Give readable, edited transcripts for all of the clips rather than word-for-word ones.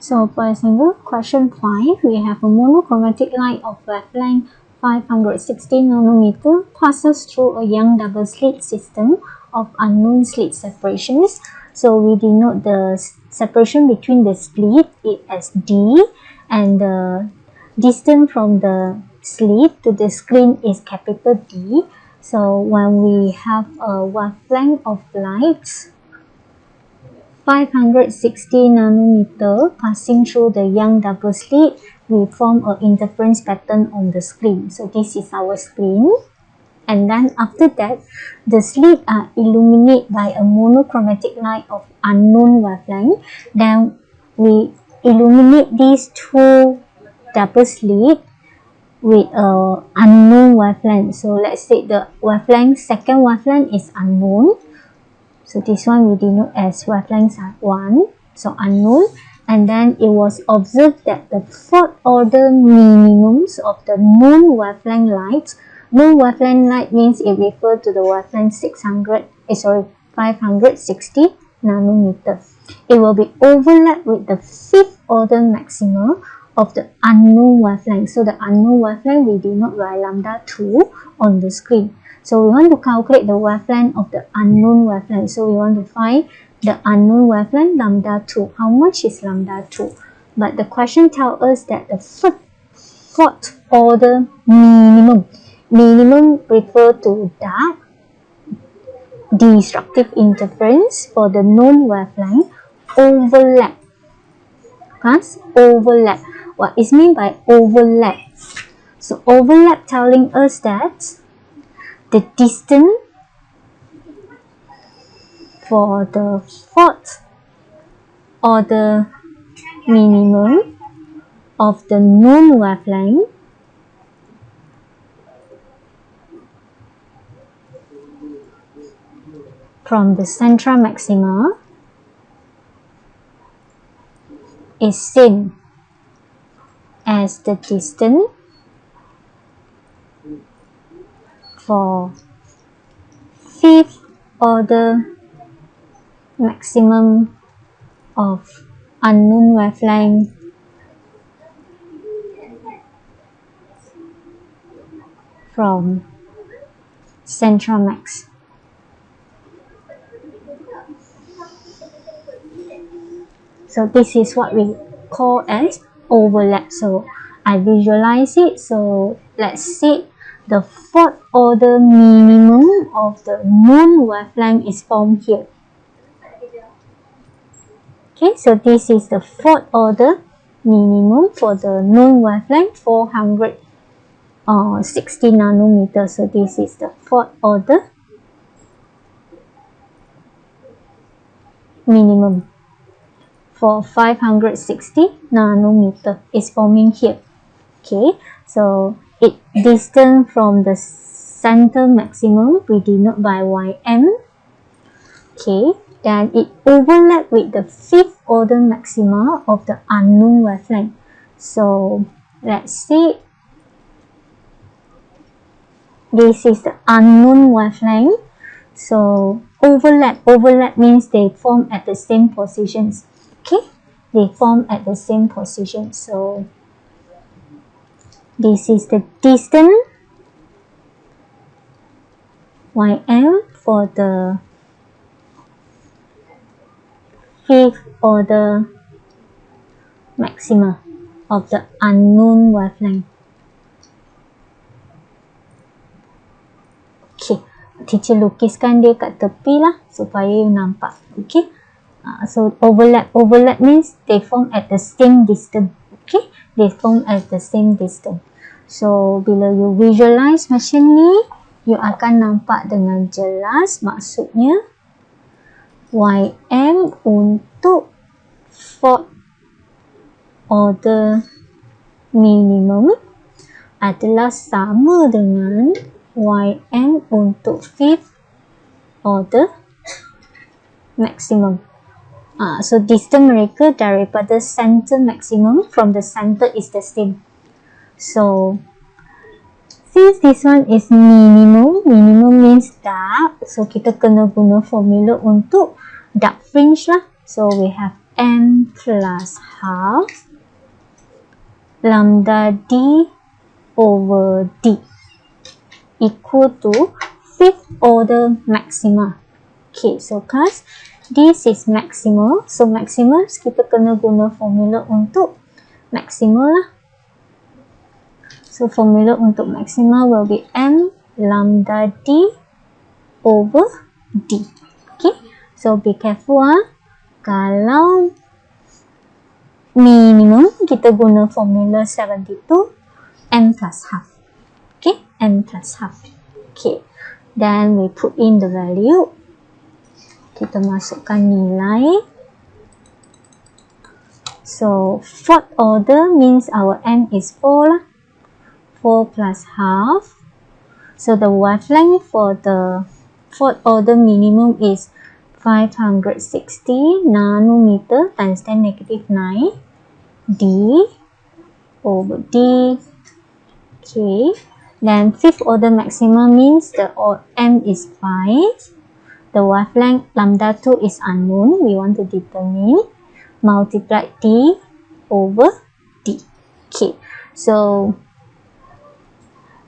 So for example, question 5, we have a monochromatic light of wavelength 560 nanometer passes through a young double slit system of unknown slit separations. So we denote the separation between the slit as D, and the distance from the slit to the screen is capital D. So when we have a wavelength of light 560 nanometer passing through the young double slit, we form an interference pattern on the screen. So this is our screen, and then after that the slits are illuminated by a monochromatic light of unknown wavelength. Then we illuminate these two double slits with a unknown wavelength. So let's say the wavelength, second wavelength is unknown. So this one we denote as wavelength 1, so unknown. And then it was observed that the fourth order minimums of the known wavelength light, known wavelength light means it refers to the wavelength 560 nanometer. It will be overlapped with the fifth order maxima of the unknown wavelength. So the unknown wavelength we denote by lambda 2 on the screen. So we want to calculate the wavelength of the unknown wavelength. So we want to find the unknown wavelength lambda 2. How much is lambda 2? But the question tells us that the fourth order minimum. Minimum refer to that disruptive interference for the known wavelength overlap. Class, overlap. What is meant by overlap? So overlap telling us that the distance for the fourth order minimum of the known wavelength from the central maxima is same as the distance for fifth order maximum of unknown wavelength from central max. So this is what we call as overlap. So I visualize it. So let's say the fourth order minimum of the known wavelength is formed here. Okay, so this is the fourth order minimum for the known wavelength 460 nanometers. So this is the fourth order minimum for 560 nanometer is forming here. Okay, so it distance from the center maximum we denote by ym. Okay, then it overlap with the fifth order maxima of the unknown wavelength. So let's say this is the unknown wavelength. So overlap means they form at the same positions. Okay, they form at the same position. So this is the distance ym for the fifth order maxima of the unknown wavelength. Okay, teacher lukiskan dia kat tepi lah supaya you nampak. Okay, so overlap means they form at the same distance. Okay, they form at the same distance. So bila you visualize macam ni, you akan nampak dengan jelas. Maksudnya ym untuk fourth order minimum adalah sama dengan ym untuk fifth order maximum. So distance mereka daripada center maximum from the center is the same. So since this one is minimum means dark, so kita kena guna formula untuk dark fringe lah. So we have n plus half lambda d over d equal to fifth order maxima. Okay, so class, this is maximal. So maximal kita kena guna formula untuk maximal lah. So formula untuk maximal will be m lambda d over d. Okay, so be careful ah. Kalau minimum kita guna formula 72 n plus half. Okay, n plus half. Okay, then we put in the value. Kita masukkan nilai. So fourth order means our n is 4 lah. 4 plus half. So the wavelength for the fourth order minimum is 560 nanometer times 10 negative 9 d over d. Okay, then fifth order maximum means the m is 5. The wavelength lambda 2 is unknown. We want to determine. Multiply d over d. Okay, so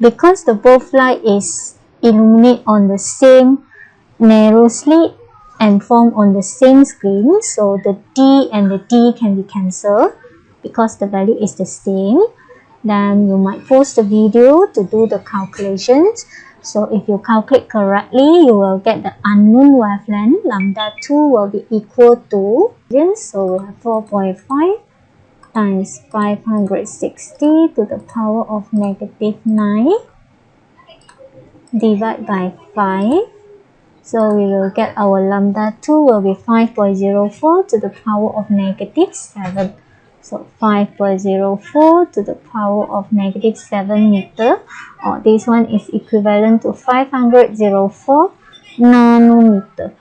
because the both light is illuminate on the same narrow slit and form on the same screen, so the d and the d can be cancelled because the value is the same. Then you might pause the video to do the calculations. So if you calculate correctly, you will get the unknown wavelength. Lambda 2 will be equal to, so we have 4.5 times 560 to the power of negative 9 divided by 5. So we will get our lambda 2 will be 5.04 to the power of negative 7. So 5.04 to the power of negative 7 meter, or this one is equivalent to 504 nanometer.